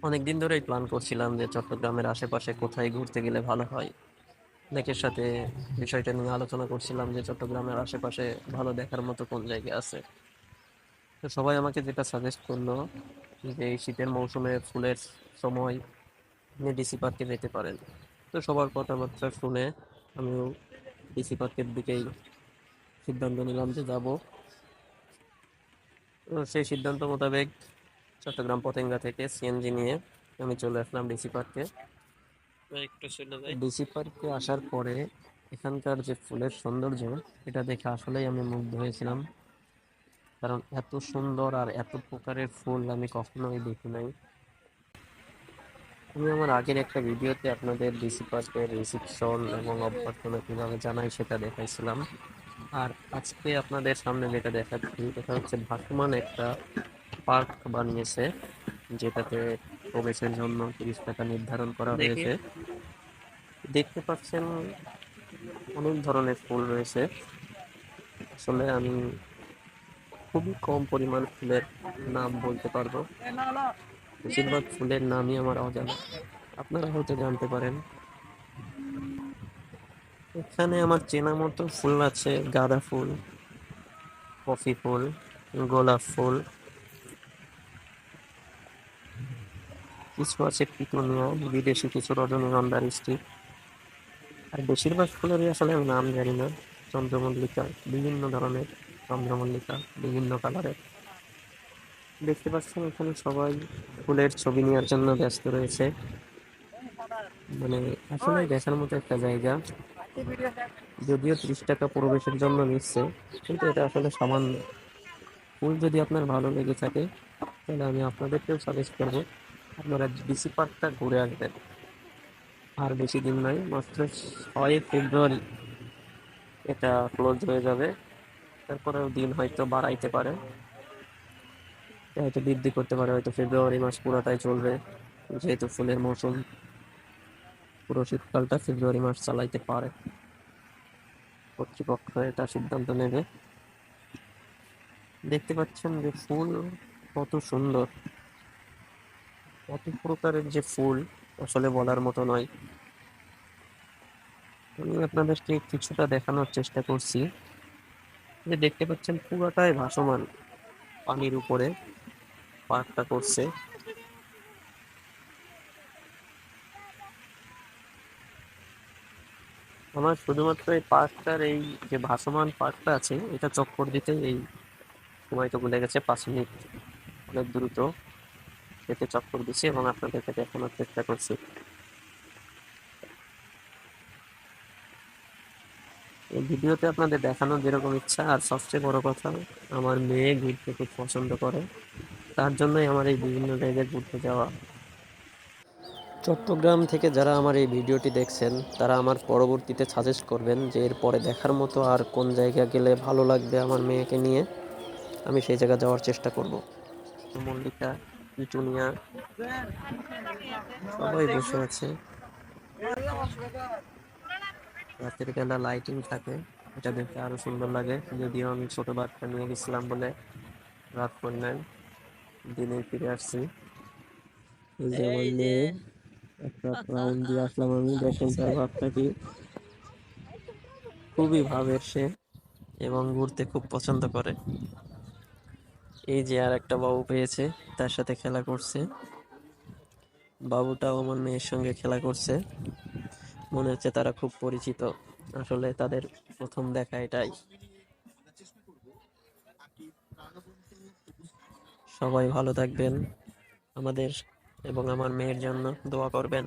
অনেকদিন ধরেই প্ল্যান করছিলাম যে চট্টগ্রামের আশেপাশে কোথায় ঘুরতে গেলে ভালো হয়। অনেকের সাথে বিষয়টা নিয়ে আলোচনা করছিলাম যে চট্টগ্রামের আশেপাশে ভালো দেখার মতো কোন জায়গা আছে। তো সবাই আমাকে যেটা সাজেস্ট করলো যে এই শীতের মৌসুমে ফুলের সময় আপনি ডিসি পার্কে যেতে পারেন। তো সবার কথাবার্তা শুনে আমিও ডিসি পার্কের দিকেই সিদ্ধান্ত নিলাম যে যাব। সেই সিদ্ধান্ত মোতাবেক চট্টগ্রাম পতেঙ্গা থেকে সিএনজি নিয়ে আমি চলে আসলাম ডিসি পার্কে। ডিসি পার্কে আসার পরে এখানকার যে ফুলের সৌন্দর্য, এটা দেখে আসলেই আমি মুগ্ধ হয়েছিলাম। কারণ এত সুন্দর আর এত প্রকারের ফুল আমি কখনোই দেখি নাই। আমি আমার আগের একটা ভিডিওতে আপনাদের ডিসি পার্কের রিসিপশন এবং অভ্যর্থনা কিভাবে জানাই সেটা দেখাইছিলাম। আর আজকে আপনাদের সামনে যেটা দেখাচ্ছি এটা হচ্ছে ভাসমান একটা পার্ক বানিয়েছে, যেটাতে প্রবেশের জন্য 30 টাকা নির্ধারণ করা হয়েছে। দেখতে পাচ্ছেন অনেক ধরনের ফুল রয়েছে। আসলে আমি খুবই কম পরিমাণ ফুলের নাম বলতে পারবো। বেশিরভাগ ফুলের নামই আমার অজানা, আপনারা হয়তো জানতে পারেন। এখানে আমার চেনা মতো ফুল আছে গাঁদা ফুল, কফি ফুল, গোলাপ ফুল, কিছু আছে পিটুনিয়া, বিদেশি কিছু রজনীগন্ধার স্টিক। আর বেশিরভাগ ফুলেরই আসলে আমি নাম জানি না। চন্দ্রমল্লিকা, বিভিন্ন ধরনের চন্দ্রমল্লিকা, বিভিন্ন কালারের। দেখতে পাচ্ছেন এখানে সবাই ফুলের ছবি নেওয়ার জন্য ব্যস্ত রয়েছে। মানে আসলে দেখার মতো একটা জায়গা। যদিও 30 টাকা প্রবেশের জন্য নিচ্ছে, কিন্তু এটা আসলে সামান্য। ফুল যদি আপনার ভালো লেগে থাকে তাহলে আমি আপনাদেরকেও সাজেস্ট করবো আপনারা ডিসি পার্কটা ঘুরে আসবেন। আর বেশি দিন নয়, মাত্র 6 ফেব্রুয়ারি এটা ক্লোজ হয়ে যাবে। তারপরেও দিন হয়তো বাড়াইতে পারে, হয়তো বৃদ্ধি করতে পারে, হয়তো ফেব্রুয়ারি মাস পুরোটাই চলবে। যেহেতু ফুলের মৌসুম, পুরো শীতকালটা ফেব্রুয়ারি মাস চালাইতে পারে। কর্তৃপক্ষ এটা সিদ্ধান্ত নেবে। দেখতে পাচ্ছেন যে ফুল কত সুন্দর, কত প্রকারের যে ফুল, আসলে বলার মতো নয়। আমি আপনাদেরকে কিছুটা দেখানোর চেষ্টা করছি। যে দেখতে পাচ্ছেন পুরোটাই ভাসমান পানির উপরে পার্কটা করছে। আমার শুধুমাত্র এই পার্কটার এই যে ভাসমান পার্কটা আছে এটা চক্কর দিতে এই সময় তো ভুলে গেছে 5 মিনিট, অনেক দ্রুত এতে চক্কর দিচ্ছি এবং আপনাদেরকে দেখানোর চেষ্টা করছি। এই ভিডিওতে আপনাদের দেখানোর যেরকম ইচ্ছা, আর সবচেয়ে বড় কথা, আমার মেয়ে ঘুরতে খুব পছন্দ করে, তার জন্যই আমার এই বিভিন্ন জায়গায় ঘুরতে যাওয়া। চট্টগ্রাম থেকে যারা আমার এই ভিডিওটি দেখছেন তারা আমার পরবর্তীতে সাজেস্ট করবেন যে এরপরে দেখার মতো আর কোন জায়গা গেলে ভালো লাগবে আমার মেয়েকে নিয়ে, আমি সেই জায়গা যাওয়ার চেষ্টা করব। মল্লিকা, পিটুনিয়া, সবাই বসে আছে। রাতের বেলা লাইটিং থাকে, এটা দেখতে আরো সুন্দর লাগে। যদিও আমি ছোট বাচ্চা নিয়ে গেছিলাম বলে রাত করি নাই, দিনে ফিরে আসছি। এই যে আমার মেয়ে, একটা রাউন্ড দিয়ে আসলাম আমি, দেখেন তার ভাবটা কি, খুবই ভাবের সে এবং ঘুরতে খুব পছন্দ করে। এই যে আর একটা বাবু পেয়েছে, তার সাথে খেলা করছে। বাবুটাও আমার মেয়ের সঙ্গে খেলা করছে, মনে হচ্ছে তারা খুব পরিচিত। আসলে তাদের প্রথম দেখা এটাই। সবাই ভালো থাকবেন, আমাদের এবং আমার মেয়ের জন্য দোয়া করবেন।